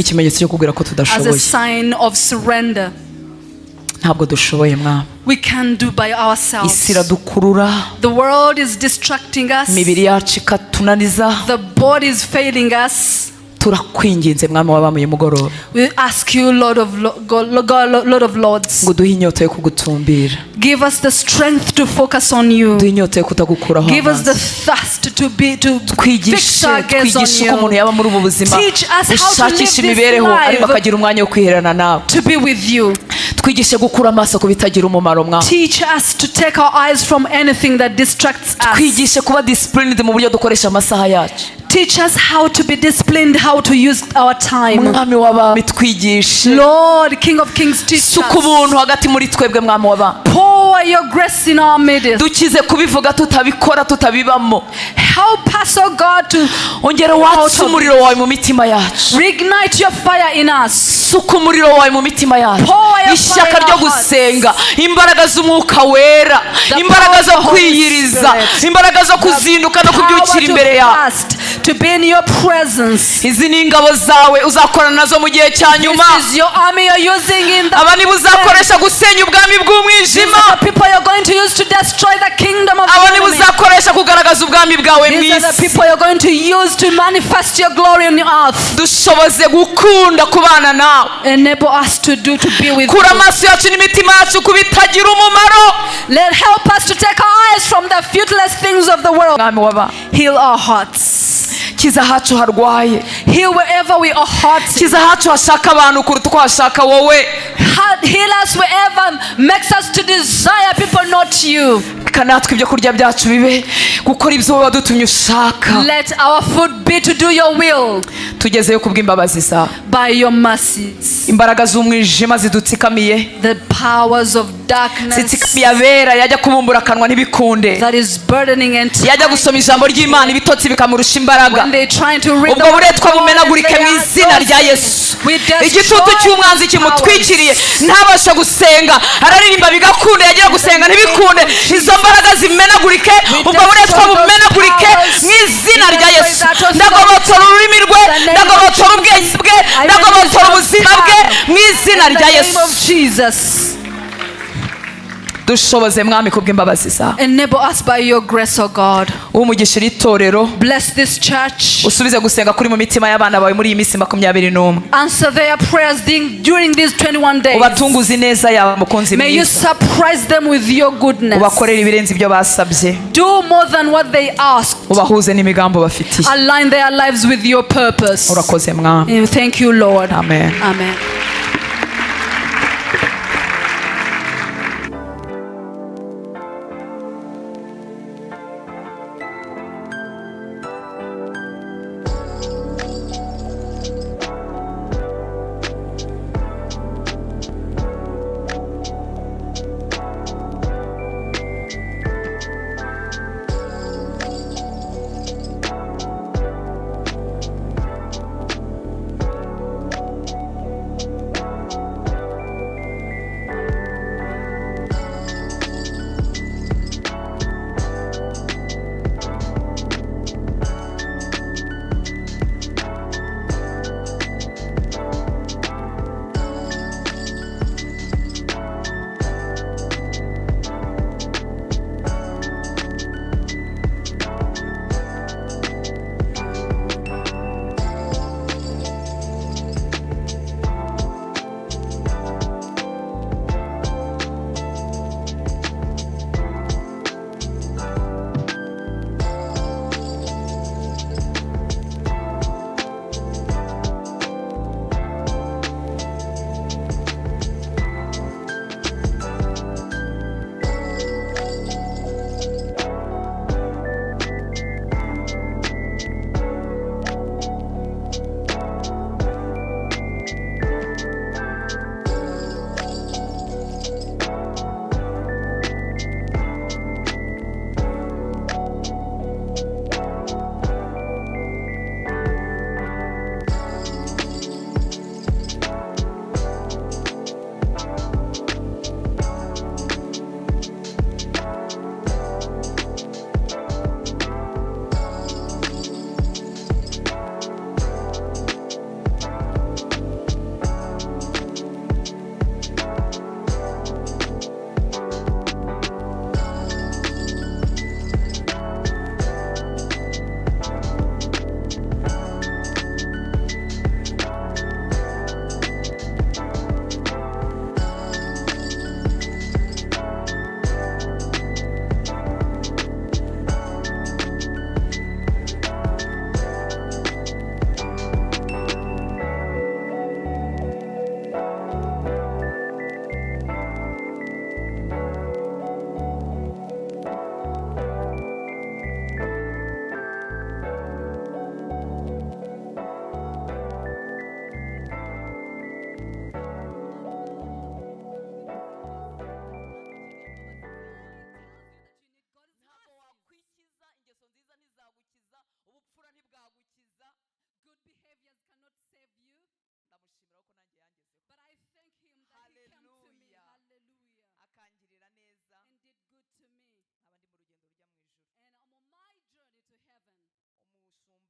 ikimenyetso cyo kubwira ko as a tudashoboye. sign of surrender. Ntabwo dushoboye mwa. We can't do by ourselves. Isi iradukurura, The world is distracting us. imibiri yacu ikatunaniza. The body is failing us. Turakwinginze mwami wabamuye mugoroba We ask you, Lord of Lords, ngo duhe inyota yo kugutumbira, give us the strength to focus on you. duhe inyota yo kutagukuraho Give us the amaso. thirst to fix our gaze twigishe on uko umuntu you. yaba muri ubu buzima Teach us how to live ushakisha this imibereho ariko life akagira umwanya wo kwihererana nawe. to be with you. Twigishe gukura amaso ku bitagira umumaro mwa. Teach us to take our eyes from anything that distracts us. Twigishe kuba disciplined mu buryo dukoresha amasaha yacu. Teach us how to be disciplined, how to use our time. Mwami w'abami twigishe. Lord, King of Kings, teach Suka us. ubuntu hagati muri twebwe mwami w'abami. Pour your grace in our midst. Dukize kubivuga tutabikora tutabibamo. Help us, oh God, to Ongera watse umuriro wawe mu mitima yacu. reignite your fire in us. Suka umuriro wawe mu mitima yacu. Pour your Ishyaka fire in ryo our hearts. gusenga, imbaraga z'umwuka wera, The imbaraga zo power of the Holy kwiyiriza, Spirit. imbaraga zo kuzinduka no kubyukira imbere yawe. fast, to be in your presence. Izi ni ingabo zawe uzakorana nazo mu gihe cya nyuma. This is your army you're using in the Aba nibo uzakoresha gusenya ubwami These bw'umwijima. are the people you're going to use to destroy the kingdom of Aba the nibo enemy. uzakoresha kugaragaza ubwami bwawe mu These are the isi. people you're going to use to manifest your glory on the earth. Dushoboze gukunda kubana nawe. Enable us to be with Kura you. amaso yacu n'imitima yacu ku bitagira umumaro. Help us to take our eyes from the fruitless things of the world. Mwami w'abami, Heal our hearts. kiza hacu harwaye. Heal wherever we are hurting. Kiza hacu hashaka abantu kuruta uko hashaka wowe. Heal us wherever makes us to desire people, not you. Reka natwe ibyo kurya byacu bibe gukora ibyo wowe wadutumye ushaka. Let our food be to do your will Tugezeyo kubw'imbabazi zawe. by your mercies. Imbaraga z'umwijima zidutsikamiye, The powers of darkness zitsikamiye abera, yajya kubumbura akanwa ntibikunde, that is burdening and yajya gusoma ijambo ry'Imana ibitotsi bikamurusha imbaraga. when they trying to read Ubwo buretwa bumenagurike mu izina rya Yesu. Igitutu cy'umwanzi kimutwikiriye ntabasha gusenga, araririmba bigakunda, yagira gusenga ntibikunde. Izo mbaraga zimenagurike, ubwo buretwa bumenagurike mu izina rya Yesu. Ndagobotora ururimi rwe, ndagobotora ubwenge bwe, ndagobotora ubuzima bwe mu izina rya Yesu. Jesus. Dushoboze mwami kubw'imbabazi zawe. Enable us by your grace, O God. Umugisha itorero, Bless this church. usubize gusenga kuri mu mitima y'abana bawe muri iyi minsi 21. Answer their prayers during these 21 days. Ubatunguze neza yawe mukunzi May you mwiza. surprise them with your goodness. Ubakorera ibirenze ibyo basabye. Do more than what they asked. Ubahuze n'imigambi bafitiye. Align their lives with your purpose. Urakoze mwami. And thank you, Lord. Amen. Amen.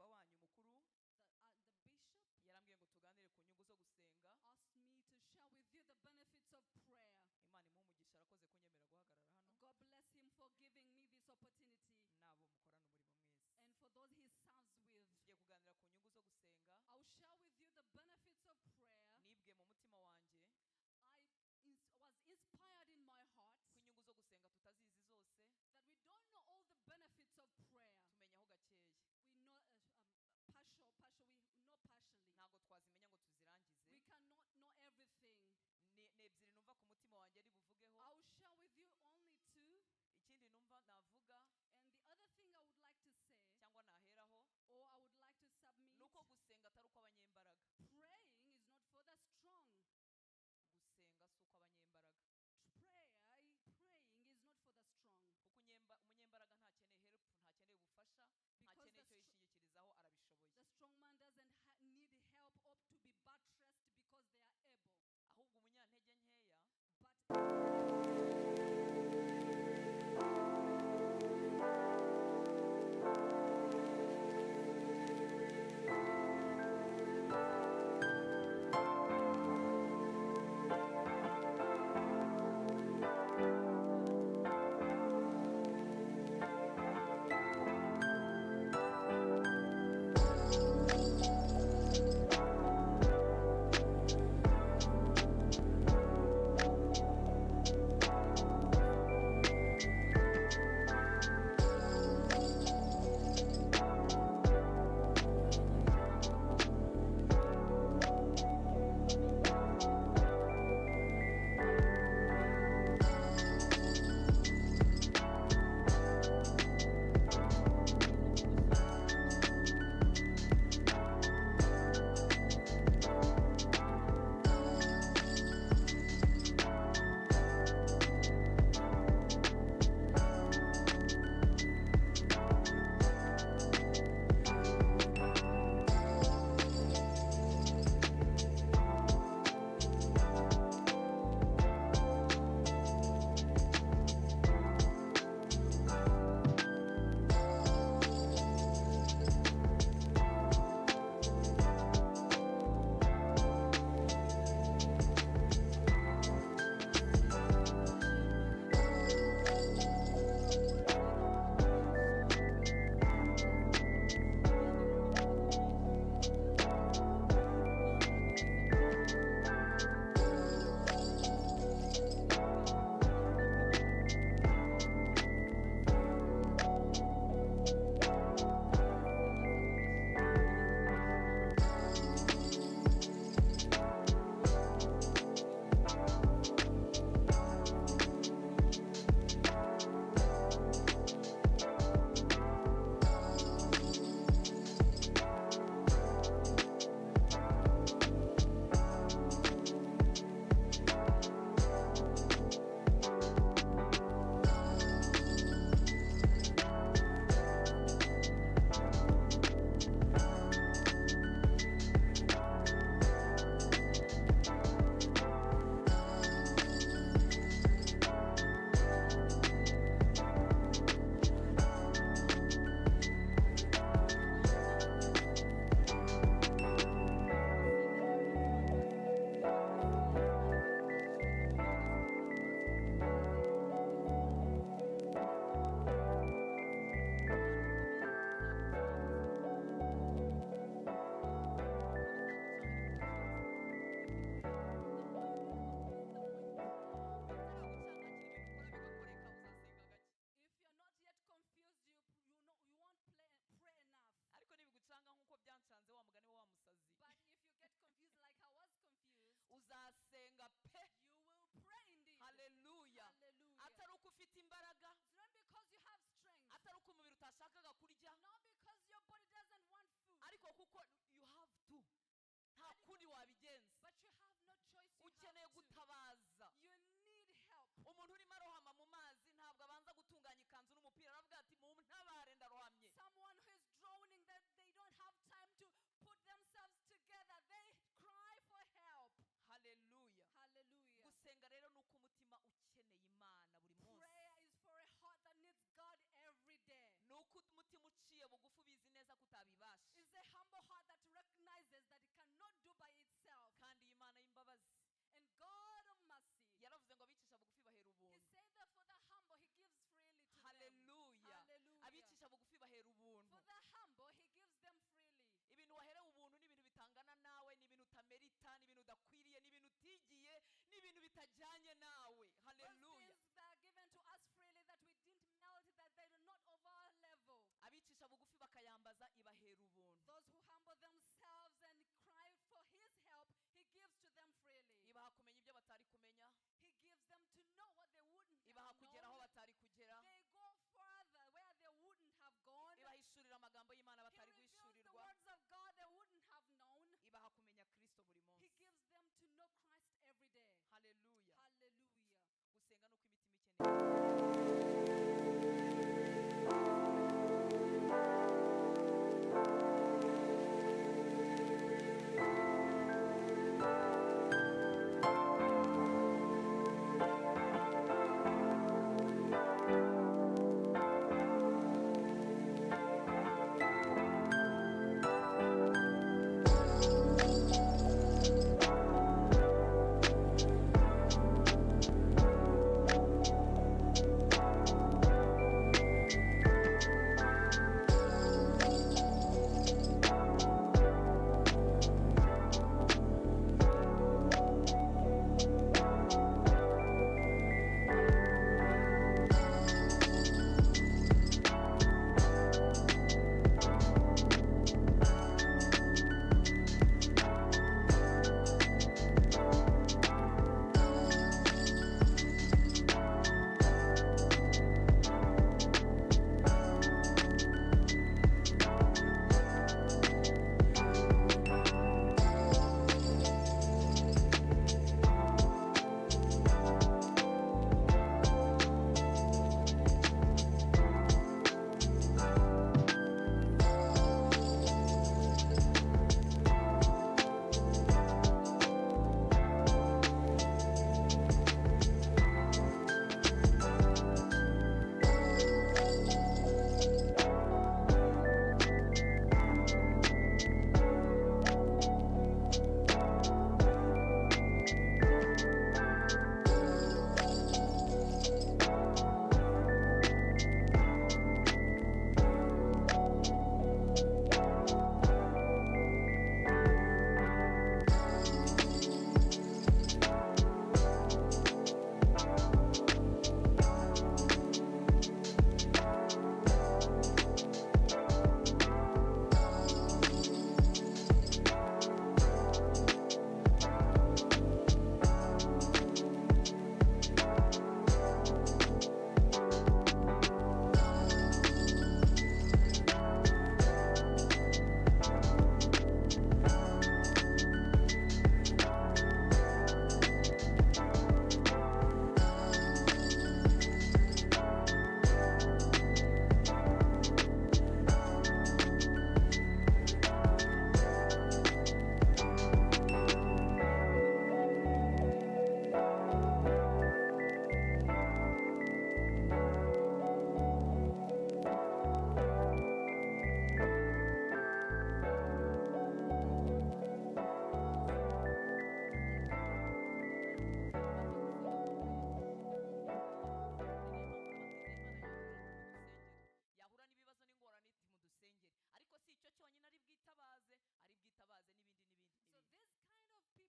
umushumba wanyu mukuru the bishop yarambwiye ngo tuganire ku nyungu zo gusenga. asked me to share with you the benefits of prayer. Imana imumugisha arakoze kunyemera guhagarara hano. God bless him for giving me this opportunity. Nabo mukorana umurimo mwese. And for those he serves with. Tugiye kuganira ku nyungu zo gusenga. I will share with you the benefits of prayer. Nibwe mu mutima wanje. I was inspired in my heart ku nyungu zo gusenga tutazizi zose. That we don't know all the benefits of prayer. Tumenya ho gakeya. We know partial, we know partially. Ntago twazimenya ngo tuzirangize. We cannot know everything. Nebyiri numva ku mutima wanje ari buvugeho. I will share with you only two. Ikindi numva navuga. And the other thing I would like to say, cyangwa naheraho, or I would like to submit, nuko gusenga atari uko abanyembaraga. Praying is not for the strong. Gusenga si uko abanyembaraga. Praying is not for the strong. Kuko umunyembaraga ntakeneye help, ntakeneye ubufasha, ntakeneye cyo yishingikirizaho arabishoboye. The strong man doesn't need help up to be buttressed because they are able. Ahubwo umunyantege nkeya, but But if you get confused like I was confused, uzasenga pe. You will pray indeed. Hallelujah. Hallelujah. Atari uko ufite imbaraga. It's not because you have strength. Atari uko umubiri utashakaga kurya. Not because your body doesn't want food. Ariko kuko you have to. Nta kundi wabigenza. But you have no choice. Ukeneye gutabaza. You need help. Umuntu urimo arohama mu mazi ntabwo abanza gutunganya ikanzu n'umupira aravuga ati mu ntabare ndarohamye. Someone who is drowning that they don't have time to put themselves together. They cry for help. Hallelujah. Hallelujah. Gusenga rero nuko umutima ukeneye Imana buri munsi. Prayer is for a heart that needs God every day. Nuko umutima uciye bugufi bizi neza kutabibasha. bitajyanye nawe. Those Hallelujah. things that are given to us freely that we didn't melt, that they are not of our level. Abicisha bugufi bakayambaza ibahera ubuntu. Those who humble themselves and cry for his help, he gives to them freely. Ibaha kumenya ibyo batari kumenya. He gives them to know what they wouldn't Ibaha have kugera aho known. batari kugera. They go further where they wouldn't have gone. Ibahishurira amagambo y'Imana He batari reveals the guhishurirwa. words of God they wouldn't have known. Ibaha kumenya Kristo buri He munsi. gives them to know Christ every day. Hallelujah. Hallelujah. Gusenga nuko imitima ikeneye.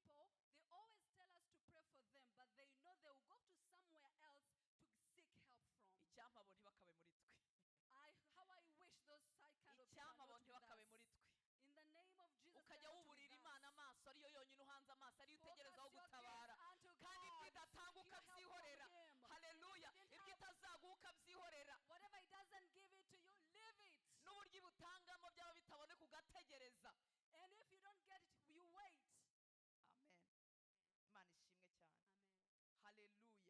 So this kind of people, they always tell us to pray for them, but they know they will go to somewhere else to seek help from. How I wish those kind of people are not with us. In the name of Jesus, ukajya wuburira Imana amaso ariyo yonyine uhanze amaso ariyo utegerezaho gutabara kandi ibidatanga ukabyihorera. Haleluya. Ibyo itazaguha ukabyihorera. Whatever it doesn't give it to you, leave it. N'uburyo ibutangamo byaba bitaboneka ugategereza. And if you don't get it, you wait. Amen. Imana ishimwe cyane. Amen. Haleluya.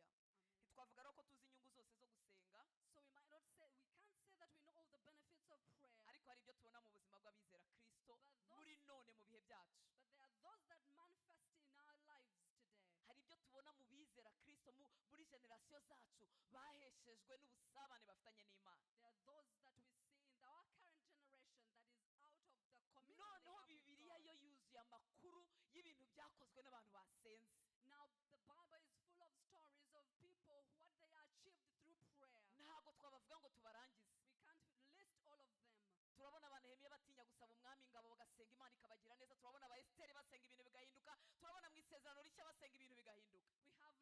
Twavuga roko tuzi inyungu zose zo gusenga. So we can't say that we know all the benefits of prayer. Ariko hari ibyo tubona mu buzima bw'abizera Kristo muri none mu bihe byacu. But there are those that manifest in our lives today. Hari ibyo tubona mu bizera Kristo muri generation zacu baheshejwe n'ubusabane bafitanye n'Imana. There are those that we see in our current generation that is out of the community. Noneho Bibiliya yo yuzuye amakuru y'ibintu byakozwe n'abantu basenze. Now the Bible is full of stories of people what they achieved through prayer. Ntabwo twabavuga ngo tubarangize. We can't list all of them. Turabona abanehemiya batinya gusaba umwami ingabo bagasenga Imana ikabagira neza. Turabona aba Esteri basenga ibintu bigahinduka. Turabona mu isezerano rishya basenga ibintu bigahinduka. We have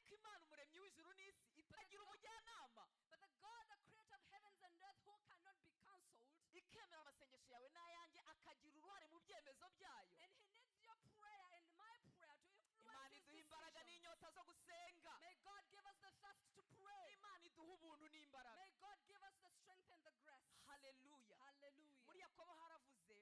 ariko Imana umuremyi w'ijuru n'isi itagira umujyanama, but the God, the creator of heavens and earth, who cannot be cancelled, ikemera amasengesho yawe n'ayanjye akagira uruhare mu byemezo byayo. and he needs your prayer and my prayer to influence Imana his iduha imbaraga decisions. n'inyota zo gusenga. May God give us the thirst to pray. Imana iduha ubuntu n'imbaraga. May God give us the strength and the grace. Haleluya. Hallelujah. Muri Yakobo haravuze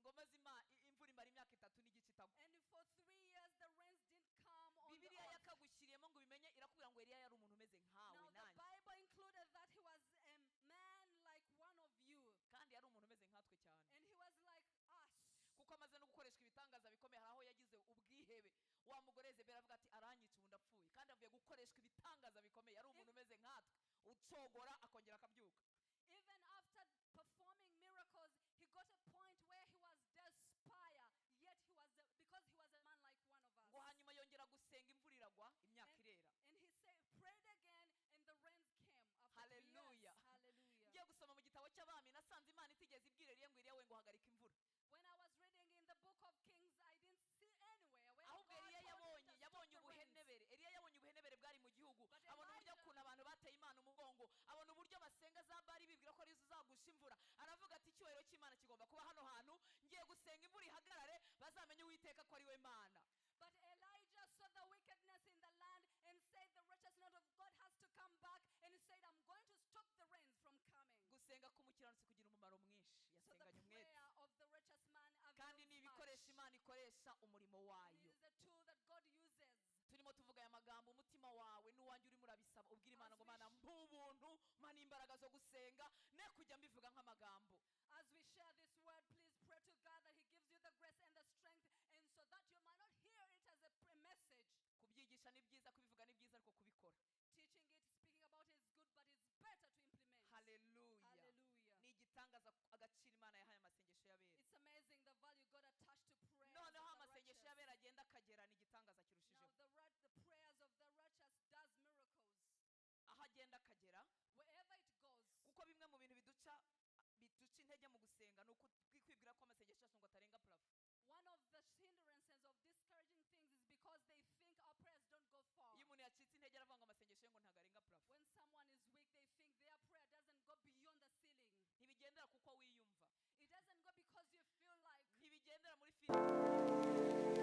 In James, igice cya 5 umurongo wa 10. And for 3 years the rains didn't come on the Bibiliya earth. yakagushyiriyemo ngo bimenye irakubwira ngo Eliya yari umuntu umeze nkawe Now the nanjye Bible included that he was a man like one of you. kandi yari umuntu umeze nkatwe cyane And he was like us. kuko amaze no gukoreshwa ibitangaza bikomeye hari aho yagize ubwihebe wa mugore Yezebeli avuga ati aranyica ubu ndapfuye kandi avuye gukoreshwa ibitangaza bikomeye yari umuntu umeze nkatwe ucogora akongera akabyuka. Even after performing miracles, he got a point where he was despair, yet because he was a man like one of us. ngo hanyuma yongera gusenga imvura iragwa imyaka irera. And he said, prayed again, and the rains came after 3 years. Hallelujah. Hallelujah. ngiye gusoma mu gitabo cy'abami nasanze Imana itigeze ibwira Eliya ngo Eliya we ngo hagarika imvura. When I was reading in the book of Kings, I didn't see anywhere where ahubwo God Eliya told him to stop yabonye the rains. ubuhenebere Eliya yabonye ubuhenebere bwari mu gihugu But abona uburyo Elijah- kuntu abantu bateye Imana umugongo abona uburyo basenga za Bali bibwira ko arizo zagusha imvura aravuga ati icyubahiro cy'Imana kigomba kuba hano hantu ngiye gusenga imvura ihagarare bazamenye Uwiteka ko ari we Mana. But Elijah saw the wickedness in the land and said the righteousness of God has to come back, and he said, I'm going to stop the rains from coming. gusenga k'umukiranutsi kugira umumaro mwinshi So the yasenganye umwete prayer of the righteous man kandi avails ni ibikoresha much. Imana ikoresha umurimo It wayo. is a tool that God uses. turimo tuvuga aya magambo umutima wawe n'uwanjye urimo urabisaba ubwira Imana ngo Mana mb'ubuntu mana imbaraga zo gusenga ne kujya mbivuga nk'amagambo. As we share this word, please pray to God that he gives you the grace uko wiyumva, It doesn't go because you feel like. ntibigendera muri filime.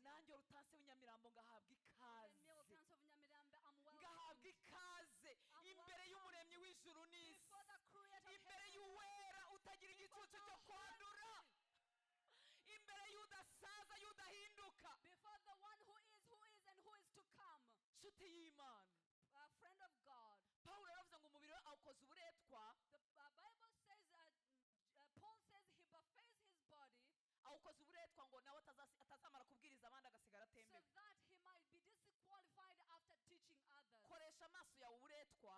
nanjye Rutanse w'inyamirambo ngahabwa ikaze I'm ngahabwa ikaze imbere y'umuremyi w'ijuru n'isi imbere y'uwera utagira igicucu cyo kwandura imbere y'udasaza y'udahinduka before the one who is and who is to come. nshuti y'Imana, A friend of God. Pawulo yaravuze ngo umubiri we awukoze uburetwa. The Bible says Paul says he buffets his body awukoze uburetwa ngo nawe atazamara kubwiriza abandi agasigara atembewe, so that he might be disqualified after teaching others. koresha amaso yawe uburetwa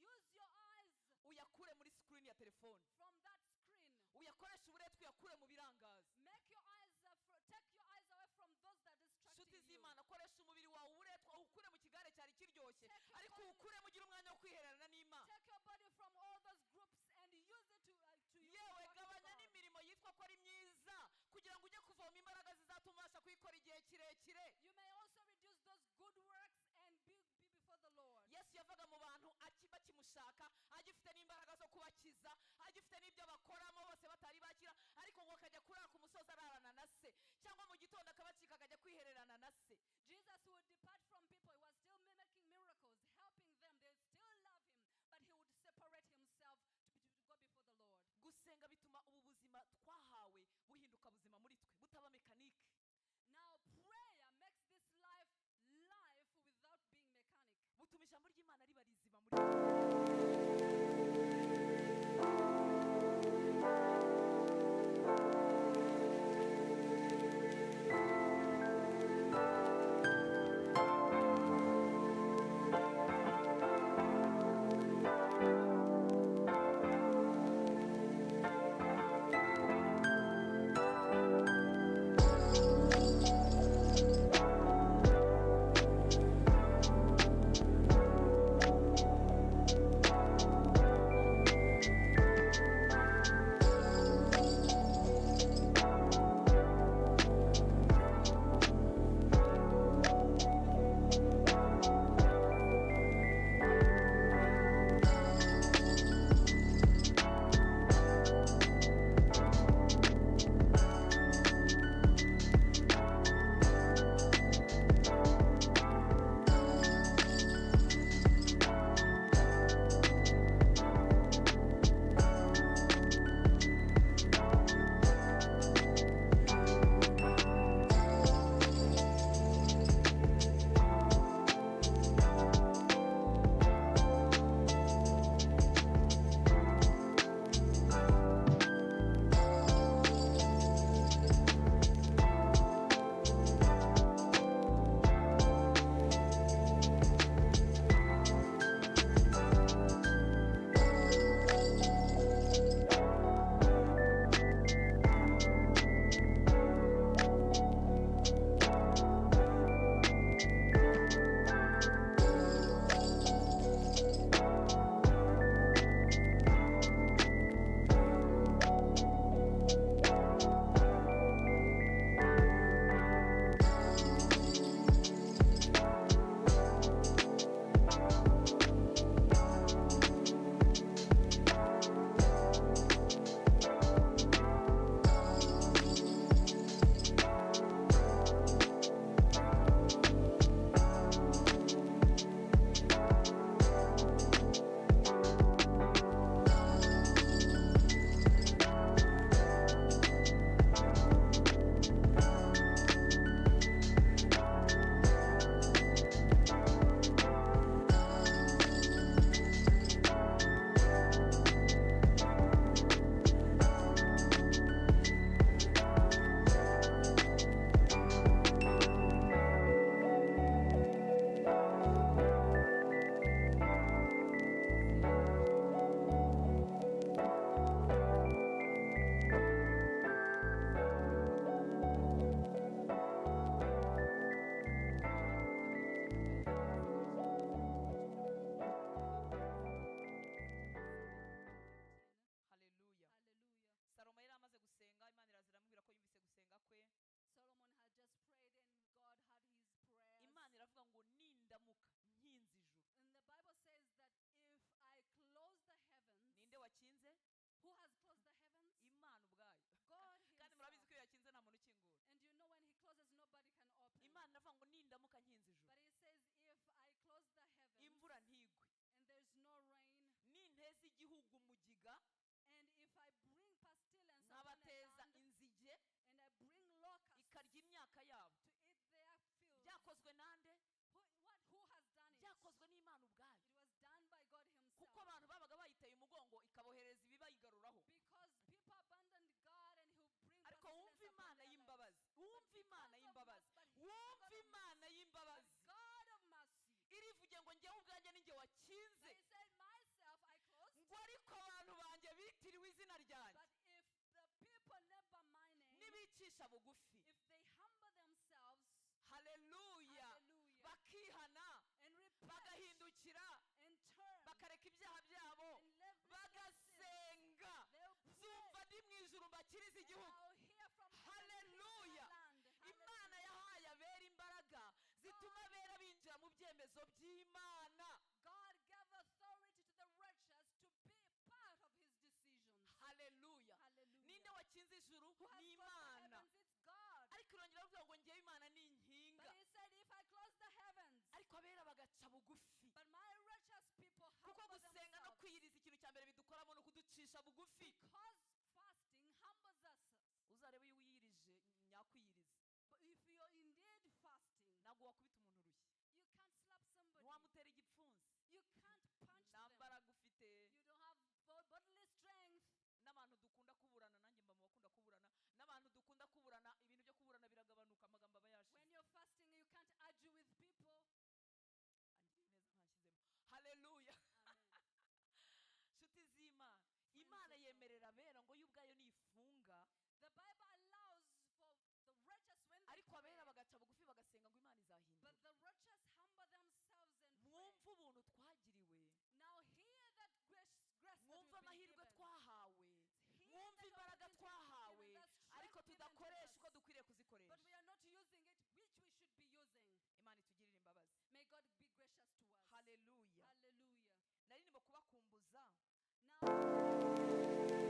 Use your eyes uyakure muri screen ya telefone, from that screen. uyakoresha uburetwa uyakure mu birangaza. Make your eyes take your eyes away from those that distract nshuti you. z'Imana, koresha umubiri wawe uburetwa ukure mu kigare cyari kiryoshye ariko ukure mugira umwanya wo kwihererana n'Imana. Take your body from all those groups and use it to use yewe gabanya n'imirimo yitwa ko ari myiza kugira ngo ujye kuvoma imbaraga zizatuma ubasha kuyikora igihe kirekire. You may also reduce those good works and be before the Lord. Yesu yavaga mu bantu bakimushaka agifite n'imbaraga zo kubakiza, agifite n'ibyo bakoramo bose batari bakira, ariko ngo akajya kurara ku musozi ararana na se cyangwa mu gitondo akabacika akajya kwihererana na se. Jesus would depart from people. He was still making miracles, helping them. They still love him, but he would separate himself to go before the Lord. Gusenga bituma ubu buzima twahawe buhinduka buzima muri twe butaba mekanike. Now prayer makes this life without being mechanic. Butuma ijambo ry'Imana riba rizima muri ibisiga And if I bring pestilence upon a nkabateza land, inzige and I bring locusts ikarya imyaka yabo, to eat their fields, byakozwe nande? who has done it? Byakozwe n'Imana ubwayo, It was done by God himself. kuko abantu babaga bayiteye umugongo ikabohereza ibibayigaruraho. Because people abandoned God and he'll bring Ariko pestilence wumva upon Imana their y'imbabazi, lives. wumva Imana y'imbabazi, But he is wumva God of Imana mercy. y'imbabazi. But God of mercy. Irivuge ngo njyewe ubwanjye ninjye But wakinze, he said, myself I closed. ngo ariko abantu banjye bitiriwe izina ryanjye But if the people never my name, nibicisha bugufi, if they humble themselves haleluya, Hallelujah. bakihana, and repent bagahindukira, and turn, bakareka ibyaha byabo, and live bagasenga, they'll pray. zumva ndi mu ijuru mbakirize And igihugu. I'll hear from heaven, Haleluya. heal their land. Imana Hallelujah. yahaye abera imbaraga zituma abera binjira mu byemezo by'Imana. God gave authority to the righteous to be part of his decisions. Haleluya. Hallelujah. Ninde wakinze ijuru? Who has Ni closed the Imana. heavens? It's God. Ariko irongera avuga ngo njyewe Imana ni inkinga. But he said, if I close the heavens, Ariko abera bagaca bugufi. but my righteous people Kuko humble gusenga no themselves. kwiyiriza ikintu cya mbere bidukoramo no kuducisha bugufi. Because fasting humbles us. Uzarebe iyo wiyirije nyakwiyiriza. But if you're indeed fasting, Ntabwo wakubita umuntu urushyi. you can't slap somebody. Ntiwamutera igipfunsi. You can't punch Nta them. mbaraga ufite. You don't have bodily strength. N'abantu dukunda kuburana, nanjye mba mu bakunda kuburana, n'abantu dukunda kuburana, ibintu byo kuburana biragabanuka, amagambo aba yashize. When you're fasting, you can't argue with people. Angiriye neza ntashyizemo. Haleluya. Amen. Nshuti z'Imana, Imana yemerera abera ngo yo ubwayo nifunga, The Bible allows for the righteous when they ariko abera pray, bagaca bugufi bagasenga ngo Imana izahindura. but the righteous humble themselves and pray. Mwumva ubuntu twagiriwe, Now hear that grace that mwumva we've been amahirwe given. twahawe, Hear mwumva that imbaraga opportunity twahawe, we've been given, that strength ariko given to tudakoresha us. uko dukwiriye kuzikoresha. But we are not using it, which we should be using. Imana itugirire imbabazi. May God be gracious to us. Haleluya. Hallelujah. Nari ndimo kubakumbuza Now,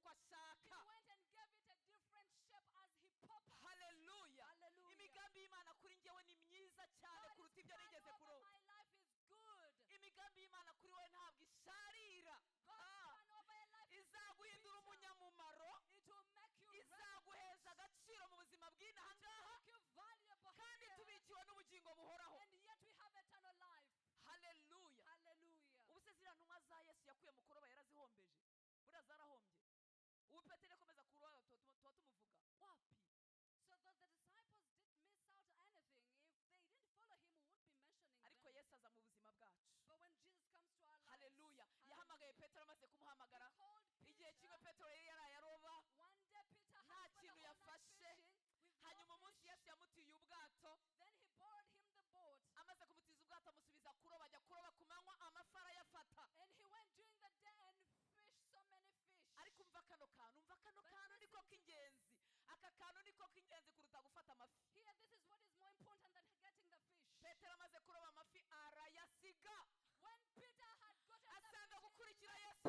uko He ashaka. went and gave it a different shape as he purposed. Haleluya. Hallelujah. Imigambi y'Imana kuri njyewe ni myiza cyane God's kuruta ibyo plan nigeze over kurota. my life is good. Imigambi y'Imana kuri wowe ntabwo isharira. God's plan over your life is Izaguhindura better. umunyamumaro. It will make you Izaguheza agaciro mu buzima bw'inaha It will ngaha. make you valuable Kandi here. tubikiwe n'ubugingo buhoraho. And yet we have eternal life. Haleluya. Hallelujah. Ubu se ziriya ntumwa za Yesu yakuye mu kuroba yarazihombeje? Buriya zarahombye. Ubu Petero akomeza kuroba tuba tumuvuga wapi? So though the disciples didn't miss out anything, if they didn't follow him, we wouldn't be mentioning Ariko them. Yesu aza mu buzima bwacu. But when Jesus comes to our lives, Haleluya. Yahamagaye Petero amaze he kumuhamagara. called Igihe kimwe Peter. Petero yari yarayaroba. One day Peter Nta had spent kintu the whole night yafashe. fishing with no Hanyuma umunsi fish. Yesu yamutiye ubwato. Then he borrowed him the boat. Amaze kumutiza ubwato amusubiza kuroba, ajya kuroba ku manywa amafi arayafata. And he went during the day and fished so many fish. Ariko umva kano kantu niko k'ingenzi. Aka kantu niko k'ingenzi kuruta gufata amafi. Here, this is what is more important than getting the fish. Petero amaze kuroba amafi arayasiga. When Peter had gotten Asanga the fish, gukurikira Yesu.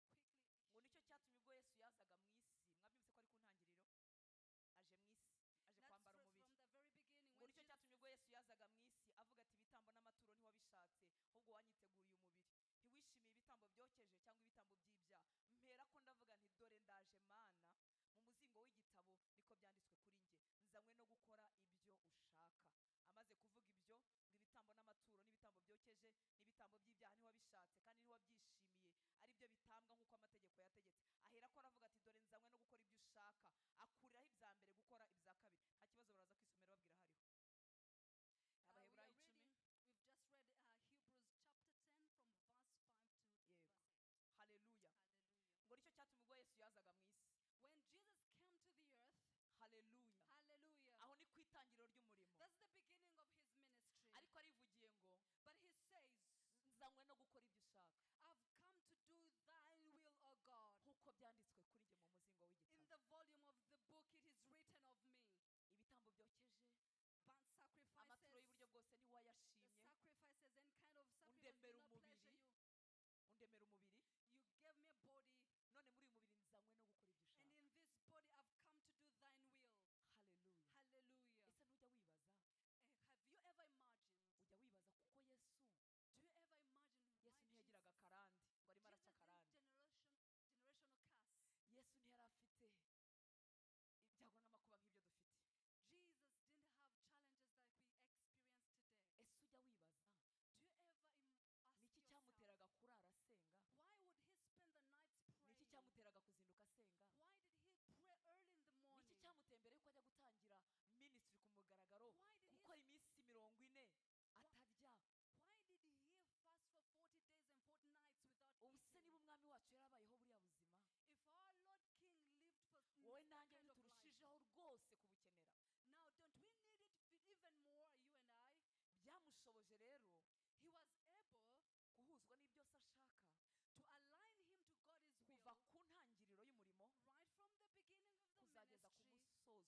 cyatumye ubwo Yesu yazaga mu isi mwabyumvise ko ari ku ntangiriro aje mu isi aje kwambara umubiri ngo nicyo cyatumye ubwo Yesu yazaga mu isi avuga ati ibitambo n'amaturo ntiwabishatse ahubwo wanyiteguriye umubiri ntiwishimiye ibitambo byokeje cyangwa ibitambo by'ibyaha mpera ko ndavuga nti dore ndaje mana mu muzingo w'igitabo niko byanditswe kuri nge nzanywe no gukora ibyo ushaka amaze kuvuga ibyo ngo ibitambo n'amaturo n'ibitambo byokeje n'ibitambo by'ibyaha ntiwabishatse kandi ntiwabyishimiye ari byo bitambwa nk'uko amategeko yategetse ahera ko aravuga ati dore nzanywe no gukora ibyo ushaka akuriraho ibya mbere gukora ibya kabiri nta kibazo baraza kwisomera babwira hariho Abaheburayo 10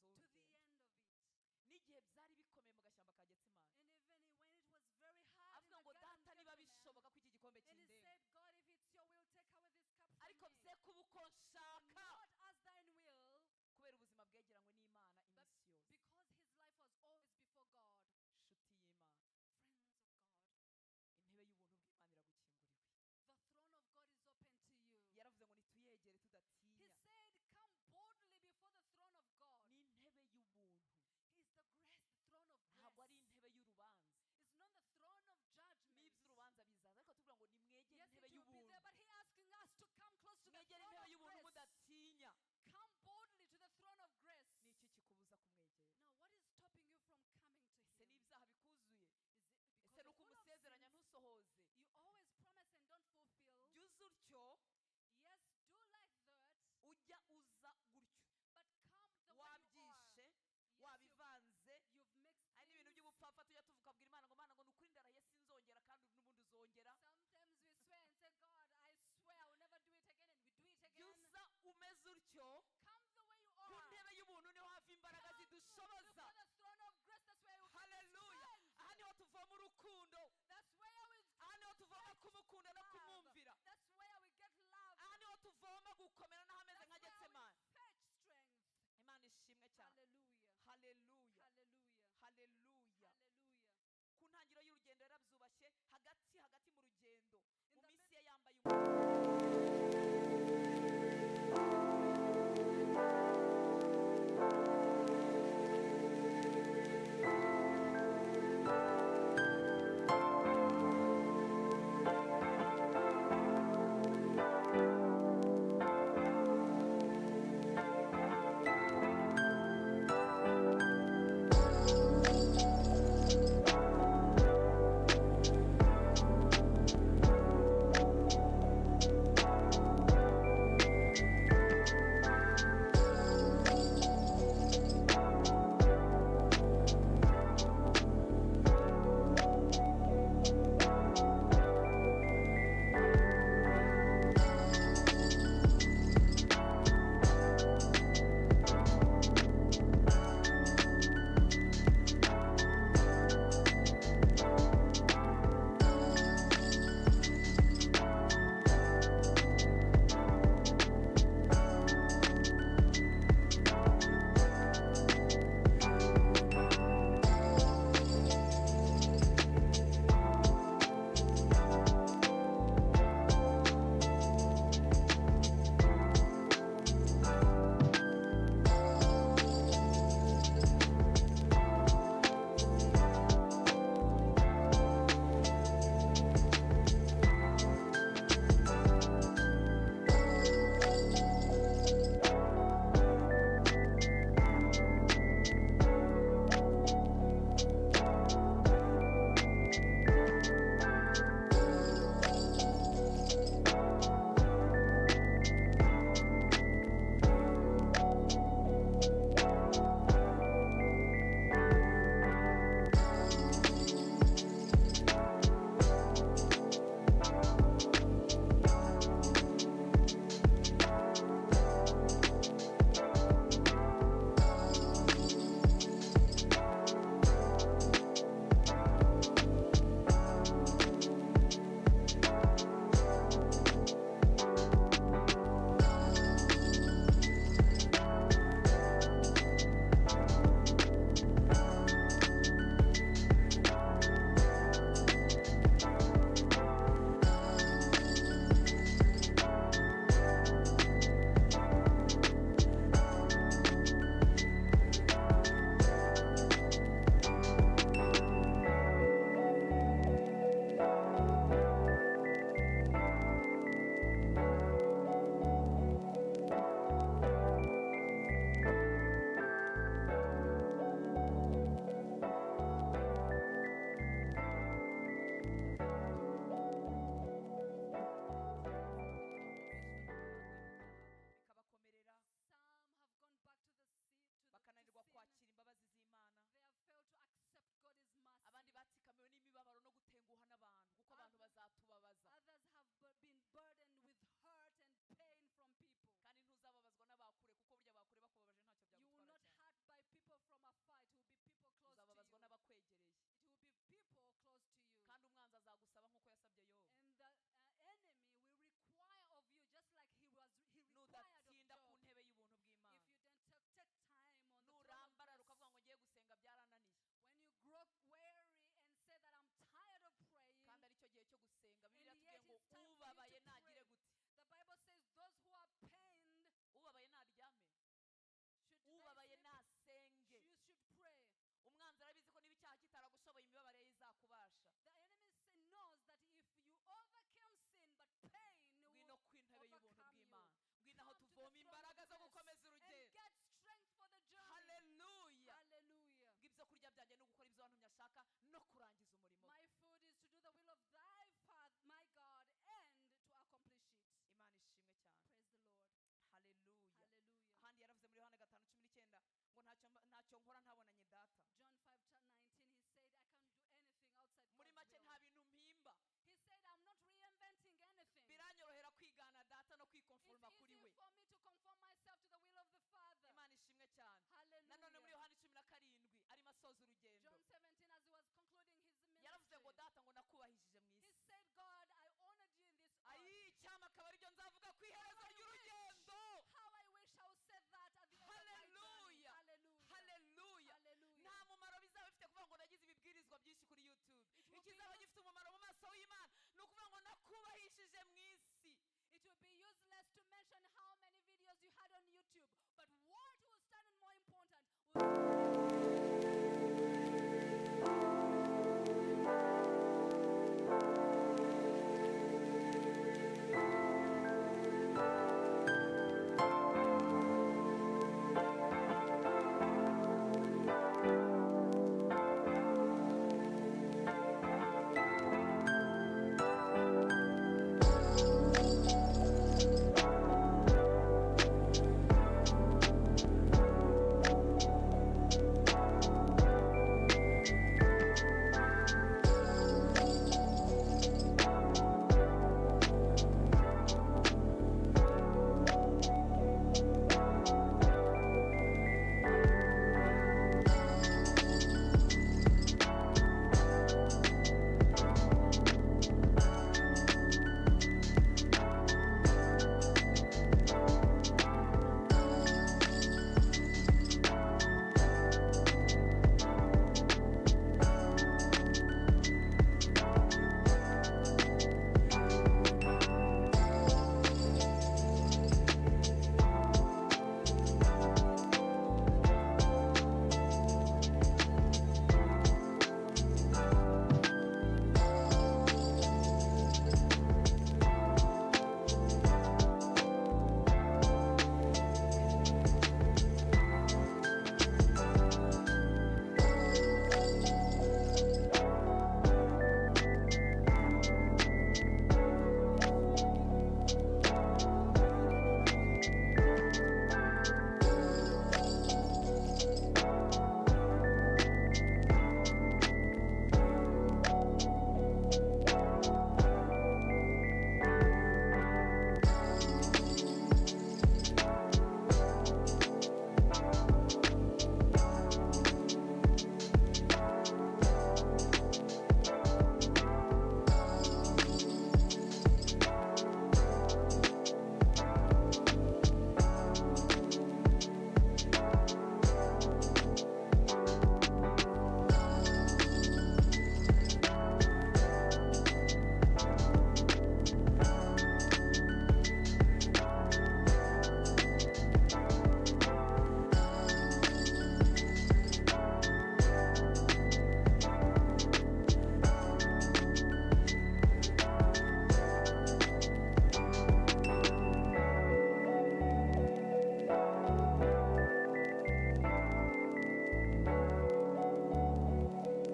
w'urugendo end of it. n'igihe byari bikomeye mu gashyamba ka Getsimani And even when it was very hard in avuga the ngo Garden of data niba Gethsemane, bishoboka ko iki gikombe and he kindenga said, God, if it's your will, take away this cup from ariko me. bye kuba uko nshaka Not as thine will, kubera ubuzima bwegeranywe n'Imana but iminsi yose because his life was always before God. nshuti y'Imana Friends of God, intebe y'ubuntu bw'Imana iragukinguriwe the throne of God is open to you. yaravuze ngo nituyegere He tudatinya said, come boldly before the throne of God. ni intebe y'ubuntu He's the grace, the throne of ntabwo ari grace. intebe y'urubanza It's not the throne of judgment. n'iby'urubanza bizaza ariko tuvuga ngo nimwegere Yes, intebe it will be y'ubuntu there, but he asking us to come close to the mwegere throne intebe of y'ubuntu grace. mudatinya Come boldly to the throne of grace. ni iki kikubuza kumwegera Now, what is stopping you from coming to ese him? n'ibyaha bikuzuye Is it because ese you're nuko full of umusezeranya sins? ntusohoze You always promise and don't fulfill. jya uza utyo Yes, do like that, ujya uza gutyo but come the way you are. wabyishe Yes, wabivanze you've mixed hari n'ibintu things. by'ubupfapfa tujya tuvuga abwira Imana ngo Mana ngo nukuri ndarahiye sinzongera kandi n'ubundi uzongera Sometimes we swear and say, God, I swear I will never do it again, and we do it jya again. uza umeze utyo Come the way you ku are. ntebe y'ubuntu niho hava imbaraga Come zidushoboza before the throne of grace. That's where you get haleluya strength. aha niho tuvoma urukundo That's where we aha niho tuvoma kumukunda no love. kumwumvira That's where we get love. aha niho tuvoma gukomera n'ahameze That's nka where Getsemani we fetch strength. Imana ishimwe cyane Hallelujah. haleluya Hallelujah. haleluya Hallelujah. ku ntangiriro y'urugendo yarabyubashye hagati mu rugendo In mu the minsi mid- ye yambaye gushaka no kurangiza umurimo. My food is to do the will of thy Father, my God, and to accomplish it. Imana ishimwe cyane. Praise the Lord. Hallelujah. Hallelujah. Ahandi yaravuze muri Yohana 5:19 ngo ntacyo nkora ntabonanye data. John 5:19, he said, I can't do anything outside muri God's make will. nta bintu mpimba. He said, I'm not reinventing anything. biranyorohera kwigana data no It's kwikonforma kuri easy we. for me to conform myself to the will of the Father. Imana ishimwe cyane. Nanone muri Hallelujah. Yohana 17 arimo asoza urugendo. John 17, as he was concluding his yaravuze ngo ministry, data ngo nakubahishije mu he isi. said, God, I honored you in this earth. ayi cyama akaba aribyo nzavuga ku iherezo ry'urugendo. How I wish I would say that at the end of my journey. Hallelujah. Hallelujah. Hallelujah. Hallelujah. nta mumaro bizaba bifite kuvuga ngo nagize ibibwirizwa byinshi kuri YouTube. It will ikizaba be gifite umumaro mu maso y'Imana ni ukuvuga ngo nakubahishije mu isi. It will be useless to mention how many videos you had on YouTube, but what will stand more important ibanga ryo kurwanya satani The secret of fighting the enemy ntago ari gukoma amashyi ngo mu izina rya Yesu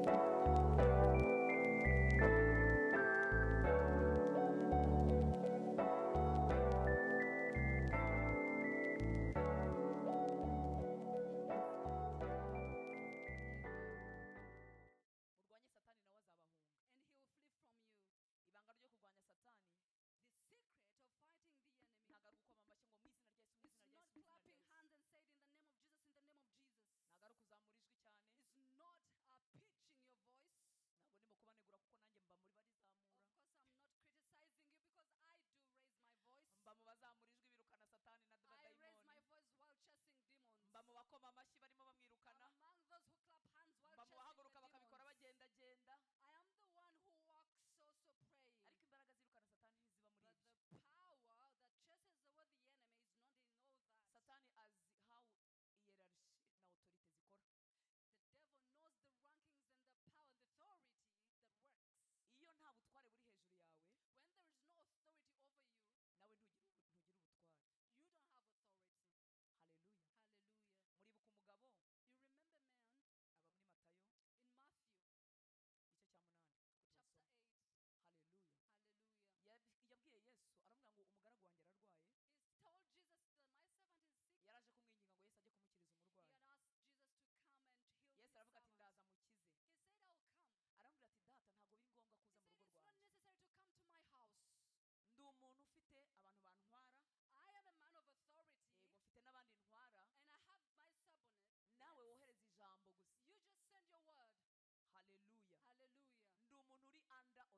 mu is izina rya not Yesu mu izina rya clapping Yesu hands and saying in the name of Jesus, in the name of Jesus. ntago ari kuzamura ijwi cyane It's not pitching your voice. ntabwo ndimo kubanegura kuko nanjye mba muri barizamura Of course, I'm not criticizing you because I do raise my voice. mba mu bazamura ijwi birukana satani na I raise my dayimoni voice while chasing demons. mba mu bakoma amashyi barimo I'm bamwirukana among those who clap hands while mba mu chasing bahaguruka the bakabikora demons. bagendagenda I am the one who walks also praying. ariko imbaraga zirukana satani ntiziba muri But ibyo the power that chases away the enemy is not in all that. satani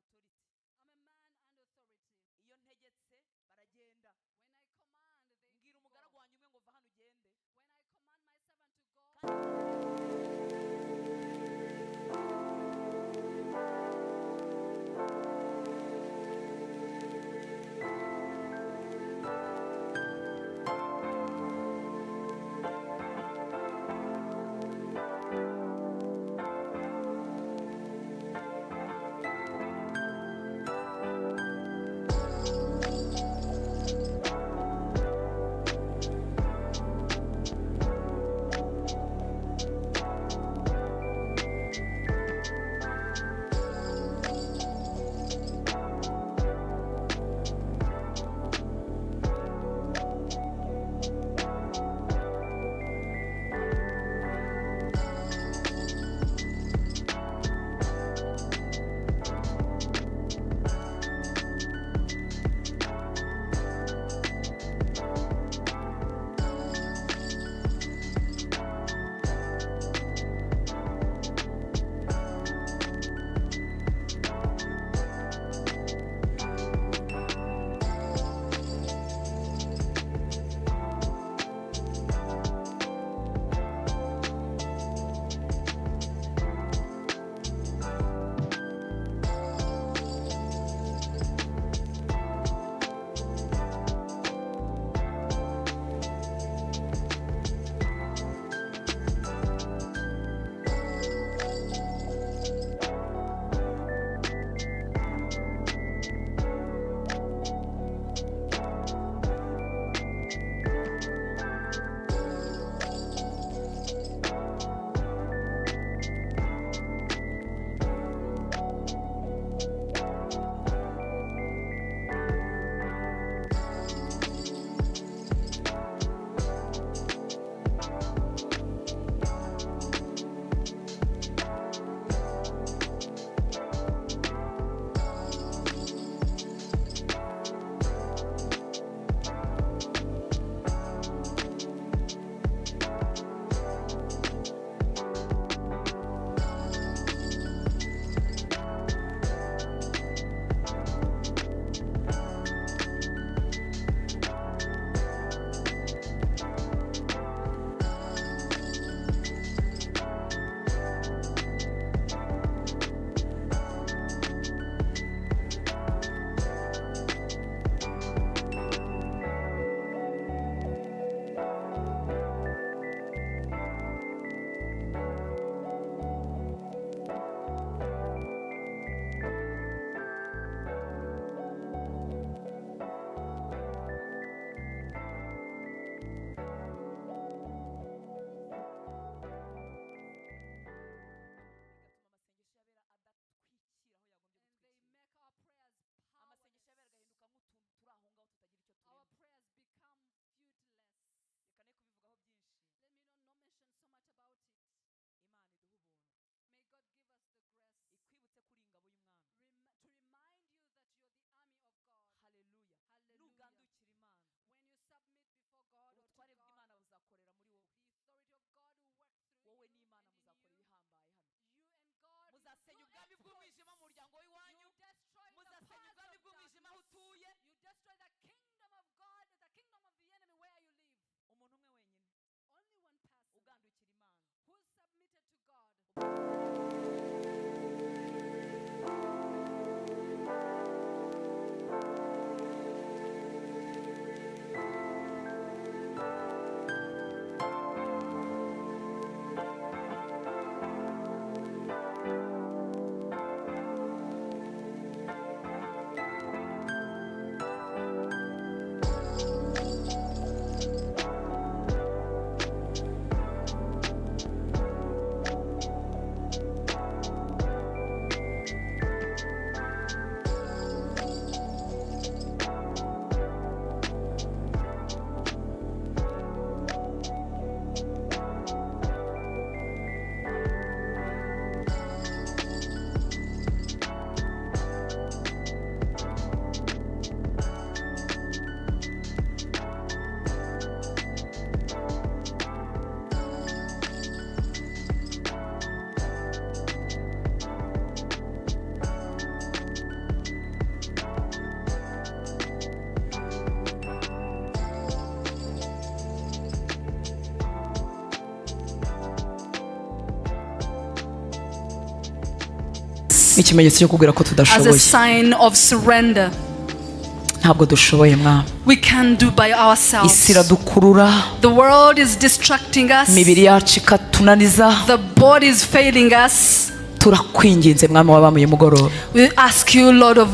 authority. I'm a man and authority. Iyo ntegetse baragenda. When I command, they Mbwira go. umugaragu wanjye umwe ngo va hano ugende. When I command my servant to go, muzasenya ubwami bw'umwijima mu muryango w'iwanyu, muzasenya ubwami bw'umwijima aho utuye. You destroy the kingdom of God, the kingdom of the enemy where you live. Umuntu umwe wenyine Only one person ugandukira Imana, who is submitted to God. nk'ikimenyetso cyo kubwira ko as a tudashoboye. sign of surrender. Ntabwo dushoboye mwami. We can't do by ourselves. Isi iradukurura, The world is distracting us. imibiri yacu ikatunaniza. The body is failing us. Turakwinginze mwami wabamuye mugoroba We ask you, Lord of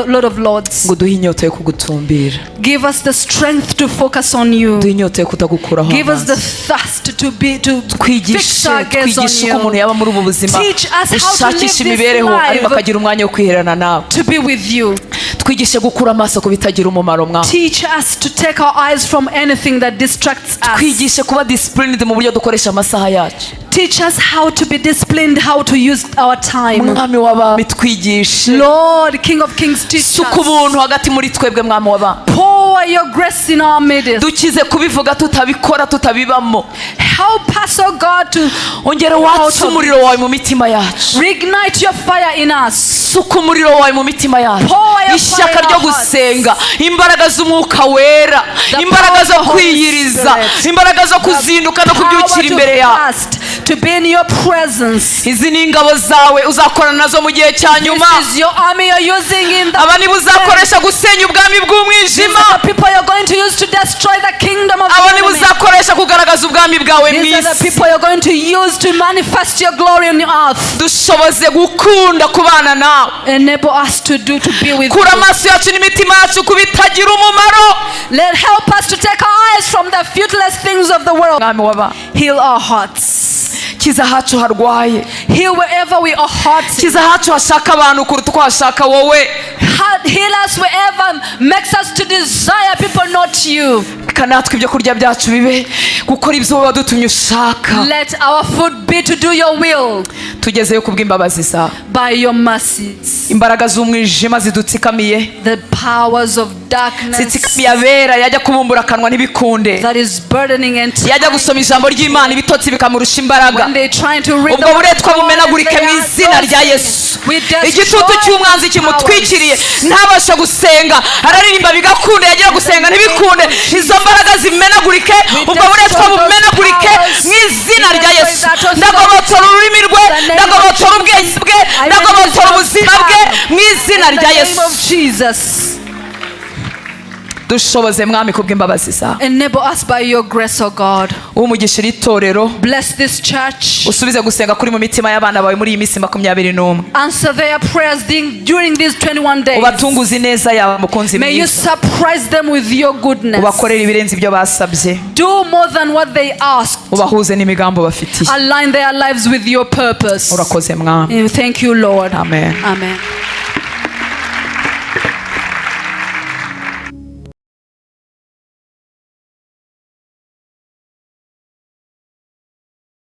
Lord of Lords, ngo duhe inyota yo kugutumbira, give us the strength to focus on you. duhe inyota yo kutagukuraho Give us the amaso. thirst to fix our gaze on twigishe uko umuntu you. yaba muri ubu buzima Teach us how to live ushakisha this imibereho ariko life, akagira umwanya wo kwiherana nawe. to be with you. Twigishe gukura amaso ku bitagira umumaro mwami. Teach us to take our eyes from anything that distracts us. Twigishe kuba disciplined mu buryo dukoresha amasaha yacu. Teach us how to be disciplined, how to use our time. Mwami w'abami twigishe Lord, King of Kings, teach suka us. ubuntu hagati muri twebwe mwami w'abami. Pour your grace in our midst. Dukize kubivuga tutabikora tutabibamo. Help us, oh God, to Ongera watse umuriro wawe mu mitima yacu. reignite your fire in us. Suka umuriro wawe mu mitima yacu. Pour your Ishyaka fire in ryo our hearts. gusenga, imbaraga z'umwuka wera, The imbaraga zo power of the Holy kwiyiriza, Spirit. imbaraga zo kuzinduka no kubyukira imbere yawe. Fast, to be in your presence. Izi ni ingabo zawe uzakorana nazo mu gihe cya nyuma. This is your army you're using in the Aba nibo uzakoresha gusenya ubwami These bw'umwijima. are the people you're going to use to destroy the kingdom of Aba the nibo enemy. uzakoresha kugaragaza ubwami bwawe mu These are the isi. people you're going to use to manifest your glory on the earth. Dushoboze gukunda kubana nawe. Enable us to be with Kura you. amaso yacu n'imitima yacu ku bitagira umumaro. Help us to take our eyes from the fruitless things of the world. Mwami w'abami, Heal our hearts. kiza ahacu harwaye, Heal wherever we are hurting. kiza ahacu hashaka abantu kuruta uko hashaka wowe. Heal us wherever makes us to desire people, not you. Reka natwe ibyo kurya byacu bibe gukora ibyo wowe wadutumye ushaka. Let our food be to do your will Tugezeyo kubw'imbabazi zawe. by your mercies. Imbaraga z'umwijima zidutsikamiye, The powers of darkness zitsikamiye abera, yajya kubumbura akanwa ntibikunde, that is burdening and yajya gusoma ijambo ry'Imana ibitotsi bikamurusha imbaraga. when they're trying to read Ubwo buretwa bumenagurike mu izina rya Yesu. Igitutu cy'umwanzi kimutwikiriye ntabasha gusenga, araririmba bigakunda, yagira gusenga ntibikunde. Izo mbaraga zimenagurike, ubwo buretwa bumenagurike mu izina rya Yesu. Ndagobotora ururimi rwe, ndagobotora ubwenge bwe, ndagobotora ubuzima bwe mu izina rya Yesu. Jesus. Dushoboze mwami kubw'imbabazi zawe. Enable us by your grace, O God. Umugishira itorero, Bless this church. usubize gusenga kuri mu mitima y'abana bawe muri iyi minsi 21. Answer their prayers during these 21 days. Ubatunguze neza yawe mukunzi May you mwiza. surprise them with your goodness. Ubakorera ibirenze ibyo basabye. Do more than what they asked. Ubahuze n'imigambo bafitiye. Align their lives with your purpose. Urakoze mwami. And thank you, Lord. Amen. Amen.